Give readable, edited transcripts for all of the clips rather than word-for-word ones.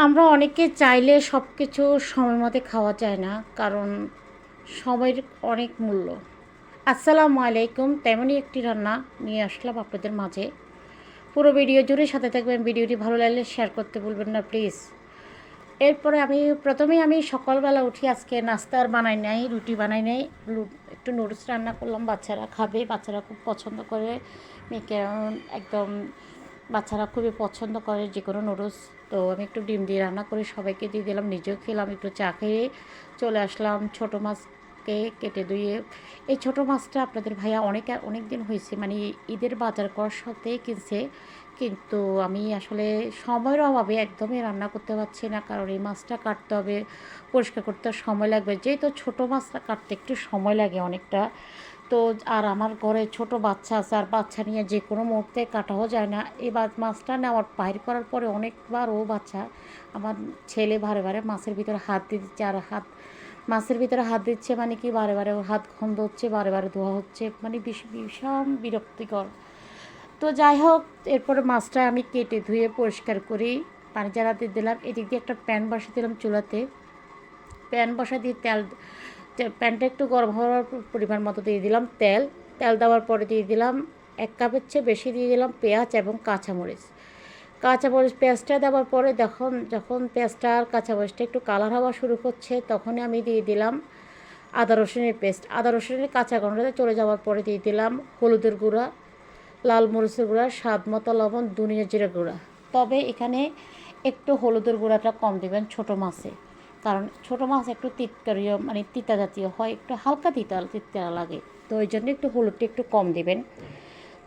আমরা অনেকে চাইলে সব কিছু সময় মতো খাওয়া যায় না, কারণ সময়ের অনেক মূল্য। আসসালামু আলাইকুম। তেমনই একটি রান্না নিয়ে আসলাম আপনাদের মাঝে। পুরো ভিডিও জুড়ে সাথে থাকবেন। ভিডিওটি ভালো লাগলে শেয়ার করতে ভুলবেন না প্লিজ। এরপরে প্রথমেই আমি সকালবেলা উঠি, আজকে নাস্তা আর বানাই নাই, রুটি বানাই নাই, একটু নুডলস রান্না করলাম। বাচ্চারা খাবে, বাচ্চারা খুব পছন্দ করে। মেয়েকে একদম বাচ্চারা খুবই পছন্দ করে যে কোনো নুডলস। তো আমি একটু ডিম দিয়ে রান্না করে সবাইকে দিয়ে দিলাম, নিজেও খেলাম, একটু চা খেয়ে চলে আসলাম ছোটো মাছকে কেটে ধুয়ে। এই ছোটো মাছটা আপনাদের ভাইয়া অনেক দিন হয়েছে, মানে ঈদের বাজার করার সাথে কিনছে, কিন্তু আমি আসলে সময়ের অভাবে একদমই রান্না করতে পারছি না, কারণ এই মাছটা কাটতে হবে, পরিষ্কার করতে সময় লাগবে, যেহেতু ছোটো মাছটা কাটতে একটু সময় লাগে অনেকটা। তো আর আমার ঘরে ছোট বাচ্চা আছে, আর বাচ্চা নিয়ে যে কোনো মুহূর্তে কাটাও যায় না। এবার মাছটা নেওয়ার বাইর করার পরে অনেকবার বাচ্চা আমার ছেলে বারে বারে মাছের ভিতরে হাত দিয়ে দিচ্ছে, আর মাছের ভিতরে হাত দিচ্ছে মানে কি, বারে বারে ওর হাত গন্ধ হচ্ছে, বারে বারে ধোয়া হচ্ছে, মানে ভীষণ বিরক্তিকর। তো যাই হোক, এরপরে মাছটা আমি কেটে ধুয়ে পরিষ্কার করি, পানি জ্বালাতে দিলাম। এদিক দিয়ে একটা প্যান বসিয়ে দিলাম চুলাতে। প্যান বসা দিয়ে প্যানটা একটু গরম হওয়ার পরিমাণ মতো দিয়ে দিলাম তেল। তেল দেওয়ার পরে দিয়ে দিলাম 1 কাপের চেয়ে বেশি দিয়ে দিলাম পেঁয়াজ এবং কাঁচামরিচ। পেঁয়াজটা দেওয়ার পরে যখন পেঁয়াজটা আর কাঁচামরিচটা একটু কালার হওয়া শুরু করছে, তখনই আমি দিয়ে দিলাম আদা রসুনের পেস্ট। আদা রসুনের কাঁচা গন্ধটা চলে যাওয়ার পরে দিয়ে দিলাম হলুদের গুঁড়া, লাল মরিচের গুঁড়া, স্বাদ মতো লবণ, ধনিয়া জিরা গুঁড়া। তবে এখানে একটু হলুদের গুঁড়াটা কম দেবেন ছোটো মাছে, কারণ ছোটো মাছ একটু তিতকারীয়, মানে তিতা জাতীয় হয়, একটু হালকা তিতা লাগে, তো ওই জন্য একটু হলুদটা একটু কম দেবেন।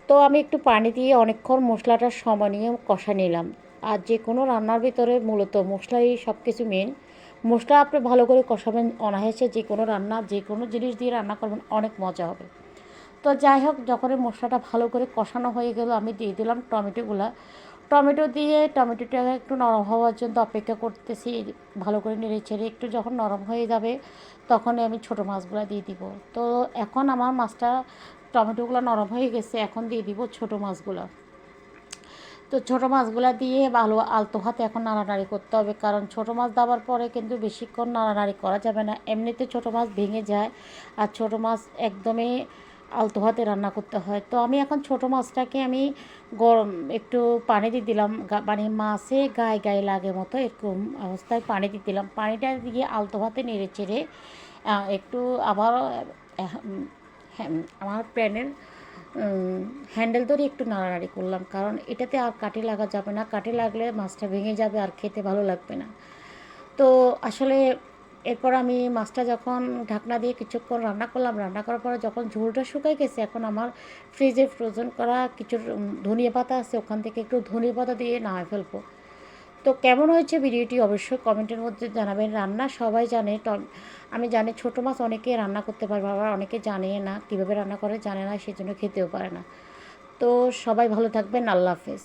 তো আমি একটু পানি দিয়ে অনেকক্ষণ মশলাটা সময় নিয়ে কষা নিলাম। আর যে কোনো রান্নার ভিতরে মূলত মশলাই সব কিছু মেন। মশলা আপনি ভালো করে কষাবেন, অনায়াসে যে কোনো রান্না, যে কোনো জিনিস দিয়ে রান্না করবেন, অনেক মজা হবে। তো যাই হোক, যখন মশলাটা ভালো করে কষানো হয়ে গেল, আমি দিয়ে দিলাম টমেটো দিয়ে টমেটোটা একটু নরম হওয়ার জন্য অপেক্ষা করতেছি, ভালো করে নেড়ে ছেড়ে একটু যখন নরম হয়ে যাবে, তখনই আমি ছোটো মাছগুলো দিয়ে দিব। তো এখন আমার মাছটা, টমেটোগুলো নরম হয়ে গেছে, এখন দিয়ে দিব ছোটো মাছগুলো। তো ছোটো মাছগুলো দিয়ে ভালো আলতো হাতে এখন নাড়ানাড়ি করতে হবে, কারণ ছোটো মাছ দেওয়ার পরে কিন্তু বেশিক্ষণ নাড়ানাড়ি করা যাবে না, এমনিতে ছোটো মাছ ভেঙে যায়, আর ছোটো মাছ একদমই আলতো হাতে রান্না করতে হয়। তো আমি এখন ছোটো মাছটাকে আমি গরম একটু পানি দিয়ে দিলাম, মানে মাছে গায়ে গায়ে লাগে মতো এরকম অবস্থায় পানি দিয়ে দিলাম। পানিটা দিয়ে আলতো হাতে নেড়ে চেড়ে একটু আবার হ্যাঁ, আমার প্যানের হ্যান্ডেল ধরে একটু নাড়ানাড়ি করলাম, কারণ এটাতে আর কাঠি লাগা যাবে না, কাঠি লাগলে মাছটা ভেঙে যাবে আর খেতে ভালো লাগবে না। তো আসলে এরপর আমি মাছটা যখন ঢাকনা দিয়ে কিছুক্ষণ রান্না করলাম, রান্না করার পরে যখন ঝোলটা শুকাই গেছে, এখন আমার ফ্রিজে ফ্রোজেন করা কিছু ধনিয়া পাতা আছে, ওখান থেকে একটু ধনিয়া পাতা দিয়ে নামায় ফেলবো। তো কেমন হয়েছে ভিডিওটি অবশ্যই কমেন্টের মধ্যে জানাবেন। রান্না সবাই জানে, আমি জানি ছোটো মাছ অনেকে রান্না করতে পারবে, আবার অনেকে জানে না, কীভাবে রান্না করে জানে না, সেজন্য খেতেও পারে না। তো সবাই ভালো থাকবেন, আল্লাহ হাফেজ।